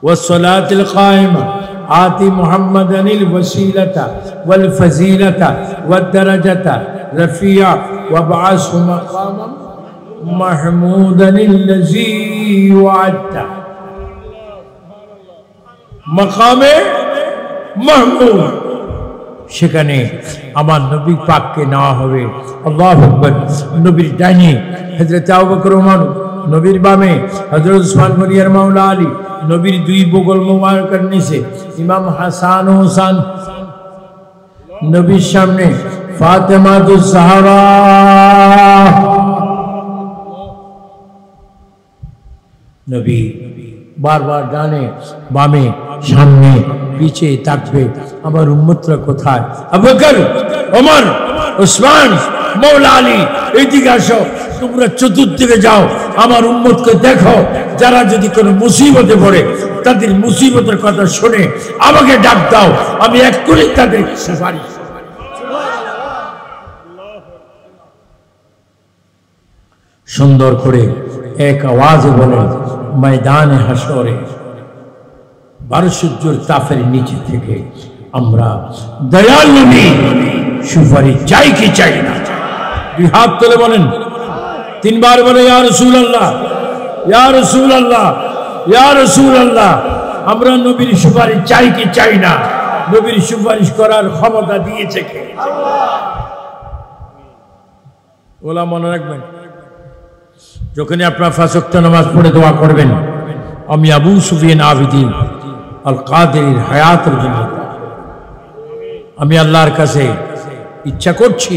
ওয়াস সালাতিল কায়িমা আতি মুহাম্মাদানিল ওয়াসিলাতা ওয়াল ফাজিলাতা ওয়াদ দারাজাতা রাফিয়া ওয়াবআসহু মাকামান মাহমুদানিল্লাযী ওয়া'আদতা। মাকামে মাহমুদ, সেখানে আমার নবী পাককে নেওয়া হবে। আল্লাহু আকবার। নবীর ডাইনে হযরত আবু বকর ওমর, নবীর বামে হযরত উসমান গনিয়ার মাওলা আলী, নবীর দুই বগল মোবারকের নিচে ইমাম হাসান ও হুসাইন, নবীর সামনে ফাতেমাতুজ জাহরা। নবী বারবার ডানে বামে সামনে পিছে তাকবে, আমার উম্মতরা কোথায়? আবু বকর, ওমর, উসমান, মাওলা আলী, এদিকে আসো, তোমরা চতুর্দিকে যাও, আমার উম্মতকে দেখো, যারা যদি কোনো মুসিবতে পড়ে তাদের মুসিবতের কথা শুনে আমাকে ডাক দাও, আমি এক্ষুনি তাদের সুপারিশ। সুন্দর করে এক আওয়াজে বলেন, ময়দানে হাসরে 12 সূর্যের তাপের নিচে থেকে আমরা দয়াল নবী সুপারিশ চাই কি চাই না? দুই হাত তুলে বলেন, 3 বার বলে, ইয়া রাসূলুল্লাহ, ইয়া রাসূলুল্লাহ, ইয়া রাসূলুল্লাহ। আমরা নবীর সুপারিশ চাই কি চাই না? নবীর সুপারিশ করার ক্ষমতা দিয়েছে কে? ওলা মনে রাখবেন, যখনই আপনার 5 ওয়াক্ত নামাজ পড়ে দোয়া করবেন, আমি আবু সুফিয়ান আবিদিন আল কাদেরের হায়াতের জন্য আমি আল্লাহর কাছে ইচ্ছা করছি,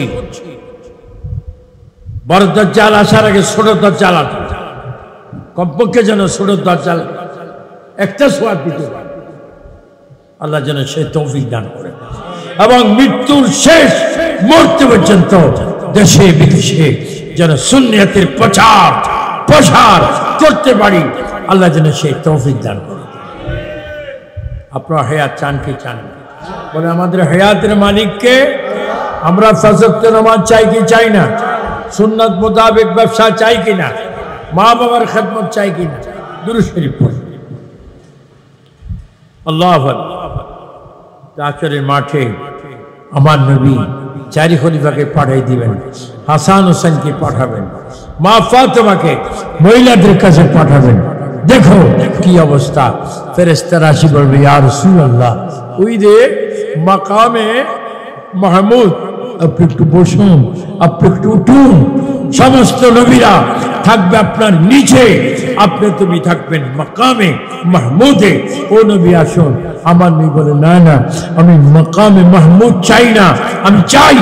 বড় দাজ্জাল আসার আগে ছোট দাজ্জাল আসবে, কমপক্ষে যেন ছোট দাজ্জাল একটা সোয়াদ দিতে পারে। আল্লাহ যেন সে তৌফিক দান করে, এবং মৃত্যুর শেষ মুহূর্ত পর্যন্ত দেশে বিদেশে যেন সুন্নিয়তের প্রচার প্রসার করতে পারি, আল্লাহ যেন সেই তৌফিক দান করে। আপনারা হায়াত চান কি চান? বলে আমাদের হায়াতের মালিককে। আমরা 5 ওয়াক্ত নামাজ চাই কি চাই না? সুন্নাত মোতাবেক ব্যবসা চাই কিনা? মা বাবার খেদমত চাই কিনা? দুরূদ শরীফ পড়ি। আল্লাহু আকবার। আখেরের মাঠে আমার নবী 4 খলিফাকে পাঠিয়ে দিবেন, হাসান হোসেনকে পাঠাবেন, মা ফাতেমাকে মহিলাদের কাছে পাঠাবেন। দেখো কি অবস্থা, ফেরেশতারা আসি বলবে, ইয়া রাসূলুল্লাহ, ওই যে মাকামে মাহমুদ, আপনি একটু বসুন, আপনি একটু উঠুন। সমস্ত নবীরা থাকবে আপনার নিচে, আপনি তুমি থাকবেন মাকামে মাহমুদে। ও নবী আসুন। আমার নবী বলে, না না, আমি মাকামে মাহমুদ চাই না, আমি চাই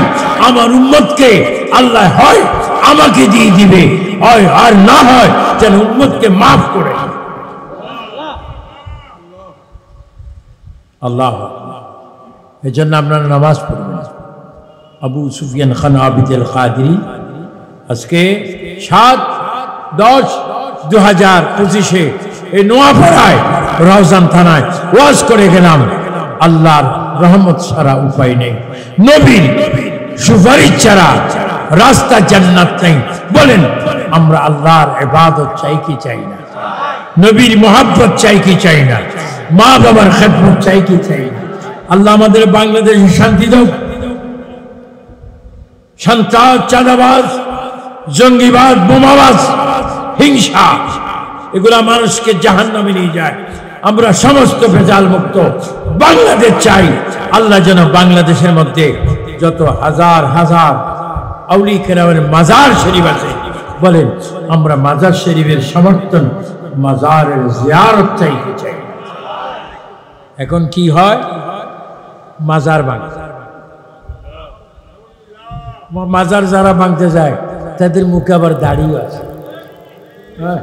আমার উম্মতকে আল্লাহ হয় আমাকে দিয়ে দিবে, হয় আর না হয় যেন উম্মতকে মাফ করে। আল্লাহ, এই জন্য আপনারা নামাজ পড়বেন। আবু সুফিয়ান খান আবিদ আল কাদেরী আজকে 7-10-2025 এই নোয়াপাড়ায় রওজান থানায় ওয়াজ করে গেলাম। আল্লাহর রহমত ছাড়া উপায় নেই, নবীর সুপারিশ ছাড়া রাস্তা জান্নাত নেই। বলেন, আমরা আল্লাহর ইবাদত চাই কি চাই না? নবীর মোহাব্বত চাই কি চাই না? মা বাবার খেদমত চাই কি চাই না? আল্লাহ আমাদের বাংলাদেশে শান্তি দাও। সন্ত্রাস, চাঁদাবাজ, জঙ্গিবাদ, বোমাবাজ, হিংসা, এগুলা মানুষকে জাহান্নামে নিয়ে যায়। আমরা সমস্ত ভেজাল মুক্ত বাংলাদেশ চাই। আল্লাহ যেন বাংলাদেশের মধ্যে যত হাজার হাজার আউলি কেরামের মাজার শরীফ আছে, বলেন আমরা মাজার শরীফের সমর্থন, মাজারের জিয়ারত চাই কি চাই। এখন কি হয়, মাজার ভাঙে। মাজার যারা ভাঙতে যায় তাদের মুখে আবার দাড়িও আছে, হ্যাঁ,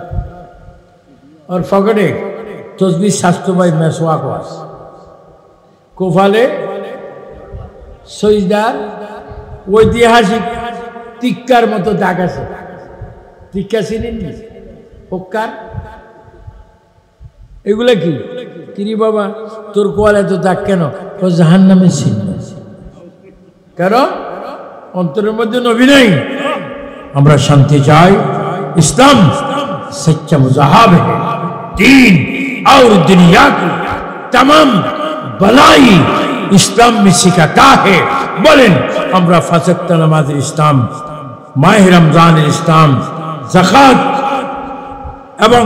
আর ফকটে তসবিহ স্বাস্থ্যবাই মেসওয়াক আছে, কোফালে সজদার ঐতিহাসিক টিক্কার মতো দাগ আছে। টিক্কা চিনেন নি? হোক্কার, এগুলা কি? কিরি বাবা, তোর কোয়ালে তো দাগ কেন? ও জাহান্নামের চিহ্ন। কারণ অন্তরের মধ্যে নবী নেই। আমরা শান্তি চাই। ইসলাম सच्चा मुजाहब है, दीन और दुनिया की तमाम भलाई इस्लाम में सिखाता है। बोलें আমরা 5 ওয়াক্ত নামাজের ইসলাম, মাহে রমজানের ইসলাম, যাকাত এবং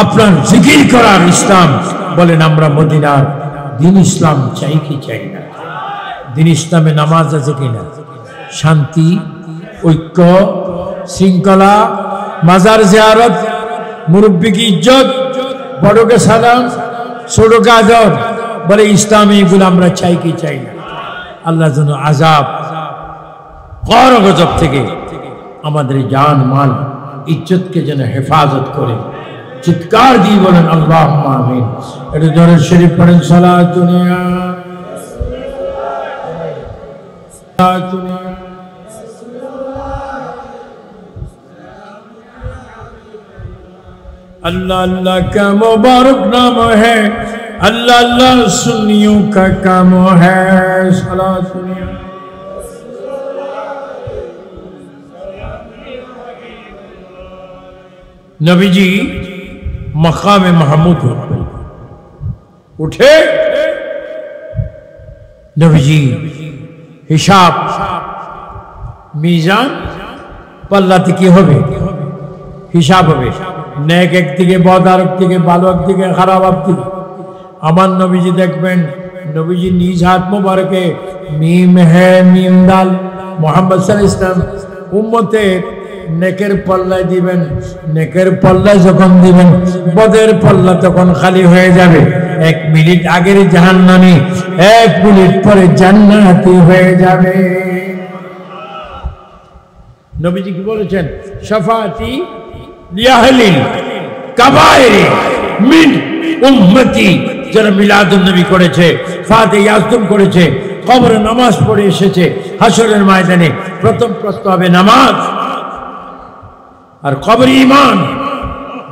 আপনার জিকির করার ইসলাম, বলেন আমরা মদিনার দ্বীন ইসলাম চাই কি চাই না? দিন ইসলামে নামাজ আছে কিনা, শান্তি, ঐক্য, শৃঙ্খলা, মাজার জিয়ারত, মুরব্বীকে ইজ্জত, বড়কে সালাম, ছোটকে আদর, বলে ইসলামে এগুলো আমরা চাই কি চাই না। আল্লাহ যেন আযাব, কর গজব থেকে আমাদের জান মাল ইজ্জতকে যেন হেফাজত করে। চিৎকার দিয়ে বলেন আল্লাহুম্মা আমিন। এটা দরুদ শরীফ পড়েন, সালাতুন ইয়া अल्लाह अल्लाह का मुबारक नाम है, अल्लाह अल्लाह सुन्नियों का काम है। सलातुन नबी जी मकाम महमूद उठे, नबी जी हिसाब মিজান পাল্লাতে কি হবে, হিসাব হবে। নেক একদিকে, বদ আরেকদিকে, ভালো একদিকে, খারাপ একদিকে। আমার নবীজি দেখবেন, নবীজি নিজ হাত মোবারকে মিম হে মিম দাল মুহাম্মদ সাল্লাল্লাহু আলাইহি ওয়াসাল্লাম উম্মতে নেকের পাল্লায় দিবেন। নেকের পাল্লায় যখন দিবেন, বদের পাল্লা তখন খালি হয়ে যাবে। 1 মিনিট আগের জাহান্নামী 1 মিনিট পরে জান্নাতি হয়ে যাবে। নবীজি কি বলেছেন? শাফাআতি লিআহলিল কাবায়ের মিন উম্মতি। যারা মিলাদুন নবী করেছে, ফাতে ইয়াসতুম করেছে, কবরে নামাজ পড়ে এসেছে, হাসরের ময়দানে প্রথম প্রশ্ন হবে নামাজ আর কবরে ঈমান।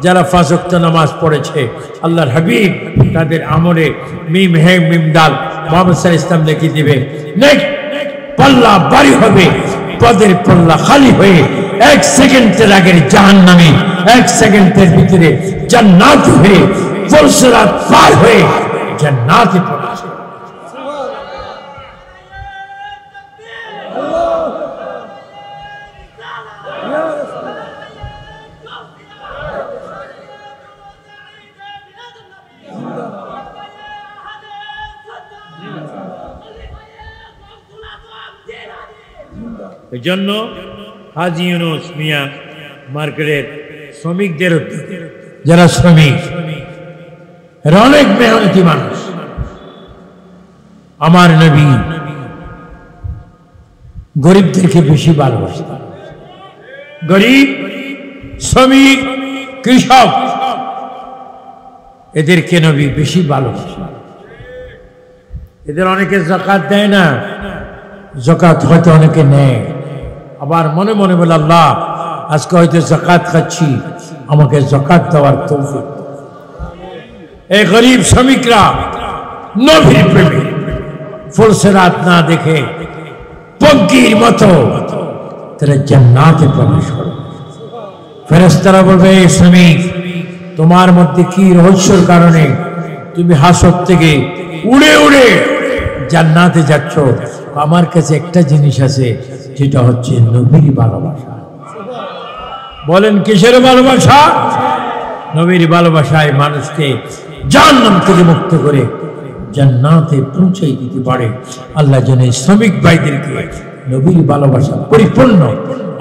যারা 5 ওয়াক্ত নামাজ পড়েছে, আল্লাহর হাবিব তাদের আমলে মিম হে মিম দাল মুহাম্মদ সাল্লাল্লাহু আলাইহি ওয়াসাল্লাম লিখে দিবে। নেক পাল্লা ভারী হবে, পদের পাল্লা খালি হয়ে 1 সেকেন্ডের আগের জাহান্নামী 1 সেকেন্ডের ভিতরে জান্নাত হয়ে ফুলসিরাত পার হয়ে জান্নাতে পৌঁছে। এজন্য হাজী ইউনূস মিয়া মার্কেটের শ্রমিকদের, যারা শ্রমিক, এরা অনেক মেহনতি মানুষ। আমার নবী গরিবদেরকে বেশি ভালোবাসতেন। গরিব, শ্রমিক, কৃষক, এদেরকে নবী বেশি ভালোবাসেন। এদের অনেকে যাকাত দেয় না, যাকাত হয়তো অনেকে নেয়, আবার মনে মনে বলে আল্লাহ আজকে হয়তো যাকাত খাচ্ছি, আমাকে যাকাত দেওয়ার তৌফিক। এই গরিব শ্রমিকরা নবীর প্রেমে ফুলসিরাত না দেখে পঙ্কির মতো তারা জান্নাতে প্রবেশ করবে। ফেরেশতারা বলবে, এই শ্রমিক তোমার মধ্যে কি রহস্যের কারণে তুমি হাসর থেকে উড়ে উড়ে জান্নাতে যাচ্ছ? আমার কাছে একটা জিনিস আছে, যেটা হচ্ছে নবীর ভালোবাসা। বলেন কিসের ভালোবাসা? নবীর ভালোবাসায় মানুষকে জাহান্নাম থেকে মুক্ত করে জান্নাতে পৌঁছে দিতে পারে। আল্লাহ যেন শ্রমিক ভাইদেরকে নবীর ভালোবাসা পরিপূর্ণ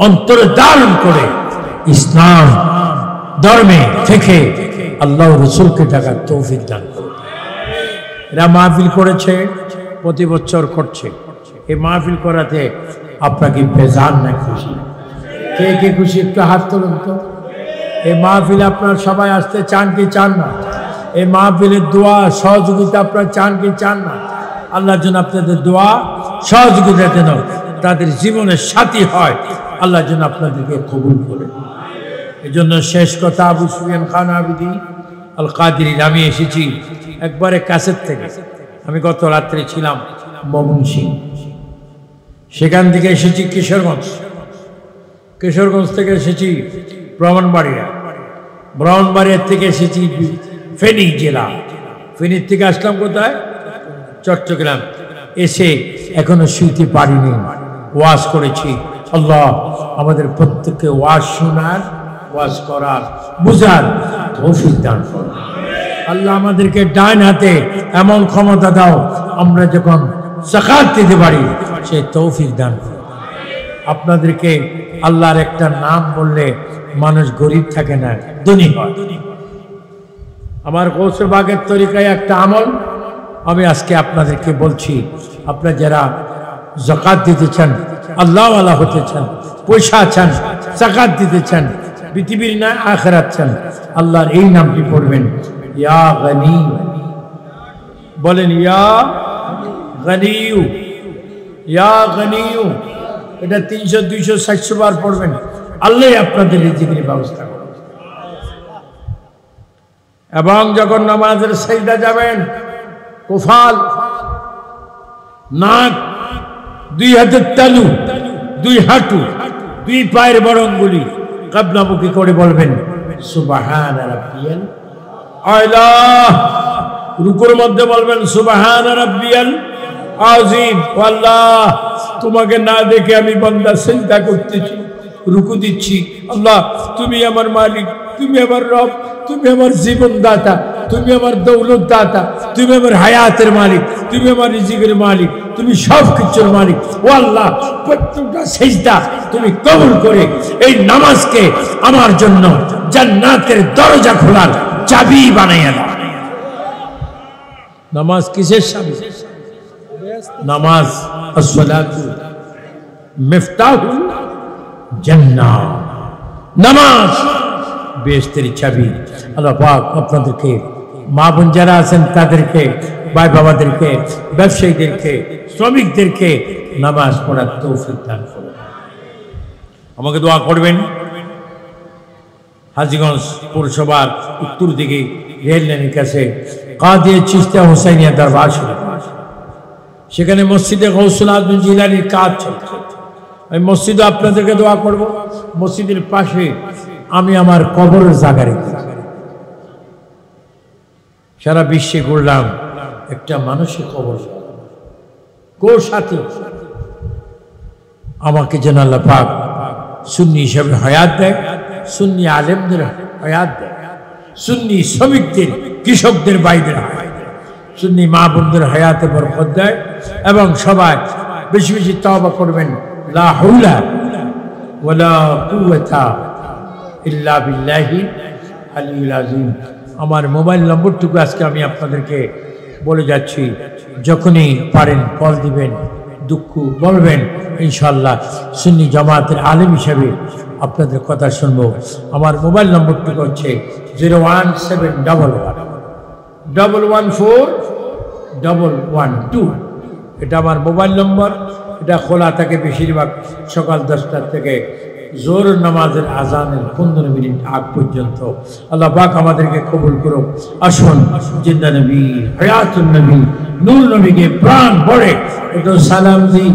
অন্তরে ধারণ করে ইসলাম ধর্মে থেকে আল্লাহ রসুলকে ডাকার তৌফিক দান করে। এরা মাহফিল করেছে, প্রতি বছর করছে। এই মাহফিল করাতে আপনাকে বেজান না খুশি? কে কে খুশি একটু হাত তুলুন তো। এই মাহফিলে আপনারা সবাই আসতে চান কি চান না? এই মাহফিলের দোয়া সহযোগিতা আপনারা চান কি চান না? আল্লাহর জন্য আপনাদের দোয়া সহযোগিতা যেন তাদের জীবনের সাথী হয়, আল্লাহর জন্য আপনাদেরকে কবুল করে। এই জন্য শেষ কথা, আবু সুফিয়ান খান আবিদি আল কাদির, আমি এসেছি একবারে কাছের থেকে। আমি গত রাত্রে ছিলাম ময়মনসিংহ, সেখান থেকে এসেছি কিশোরগঞ্জ, কিশোরগঞ্জ থেকে এসেছি ব্রাহ্মণবাড়িয়া, ব্রাহ্মণবাড়িয়ার থেকে এসেছি ফেনী জেলা, ফেনীর থেকে আসলাম কোথায়? চট্টগ্রাম। এসে এখনো শুইতে পারিনি, ওয়াজ করেছি। আল্লাহ আমাদের প্রত্যেককে ওয়াজ শোনার, ওয়াজ করার, বুঝার তৌফিক দান করুন। আল্লাহ আমাদেরকে ডান হাতে এমন ক্ষমতা দাও, আমরা যখন যাকাত দিতে পারি, সেই তৌফিক দান করুন। আপনাদেরকে আল্লাহর একটা নাম বললে মানুষ গরিব থাকে না, ধনী হয়। আমার গৌসুল বাগের তরিকায় একটা আমল আমি আজকে আপনাদেরকে বলছি। আপনারা যারা যাকাত দিতে চান, আল্লাহওয়ালা হতে চান, পয়সা চান, যাকাত দিতে চান, পৃথিবীর না আখিরাত চান, আল্লাহর এই নামটি পড়বেন, ইয়া গনি। বলেন ইয়া গনিয়ু, ইয়া গনিয়ু। এটা 300, 200, 700 বার পড়বেন। আল্লাহ আপনাদের রিজিকের ব্যবস্থা করবেন। এবং যখন নামাজের সাজদা যাবেন, কোফাল, নাক, 2 হাতের তালু, 2 হাঁটু, 2 পায়ের বড় আঙ্গুলি কিবলামুখী করে বলবেন সুবহান রাব্বিয়াল আলা। রুকুর মধ্যে বলবেন সুবহান রাব্বিয়াল আযীম। আল্লাহ, তোমাকে না দেখে আমি বান্দা সিজদা করতেছি, রুকু দিচ্ছি। আল্লাহ, তুমি আমার মালিক, তুমি আমার রব, তুমি আমার জীবন দাতা, তুমি আমার দৌলত দাতা, তুমি আমার হায়াতের মালিক, তুমি আমার রিজিকের মালিক, তুমি সব কিছুর মালিক। ও আল্লাহ, প্রত্যেকটা সিজদা তুমি কবুল করে এই নামাজকে আমার জন্য জান্নাতের দরজা খোলার চাবি বানাইয়া দাও। নামাজ কিসের চাবি? নামাজ আসসালাতু মিফতাহুল জান্নাহ। নামাজ বেহেশতের চাবি। আল্লাহ পাক আপনাদেরকে, মা বোন যারা আছেন তাদেরকে, ভাই বাবাদেরকে, ব্যবসায়ীদেরকে, শ্রমিকদেরকে নামাজ পড়ার তৌফিক দান করুন। আমাকে দোয়া করবেন। হাজীগঞ্জ পৌরসভার উত্তর দিকে রেল লাইনের কাছে কাদিয়া চিশতিয়া হুসাইনিয়া দরবার শরীফ, সেখানে মসজিদে গৌসুল আজম জিলানীর কাজ চলছে। আমি মসজিদে আপনাদেরকে দোয়া করব। মসজিদের পাশে আমি আমার কবরের জায়গা রেখেছি। সারা বিশ্বে ঘুরলাম, একটা মানুষের কবর কোর সাথে আমাকে যেন আল্লাহ পাক সুন্নি হিসাবে হায়াত দেয়, সুন্নি আলেমদের হায়াত দেয়, সুন্নি শ্রমিকদের, কৃষকদের, বাইদের হায়াত দেয়, সুন্নি মা বোনদের হায়াতে বরকত দেয়। এবং সবাই বেশি বেশি তওবা করবেন, লা হাওলা ওয়ালা কুওয়াতা ইল্লা বিল্লাহি আলিয়্যিল আযীম। আমার মোবাইল নম্বরটুকু আজকে আমি আপনাদেরকে বলে যাচ্ছি, যখনই পারেন কল দিবেন, দুঃখ বলবেন, ইনশাআল্লাহ সুন্নি জামাতের আলেম হিসেবে আপনাদের কথা শুনবো। আমার মোবাইল নম্বরটুকু হচ্ছে 01711114112। এটা আমার মোবাইল নম্বর। এটা খোলা থাকে বেশিরভাগ সকাল 10টা থেকে জোর নামাজের আজানের 15 মিনিট আগ পর্যন্ত। আল্লাহ পাক আমাদেরকে কবুল করুক। আসুন জিন্দা নবী, হায়াতুন নবী, নূর নবীকে প্রাণ ভরে একটু সালাম দিই।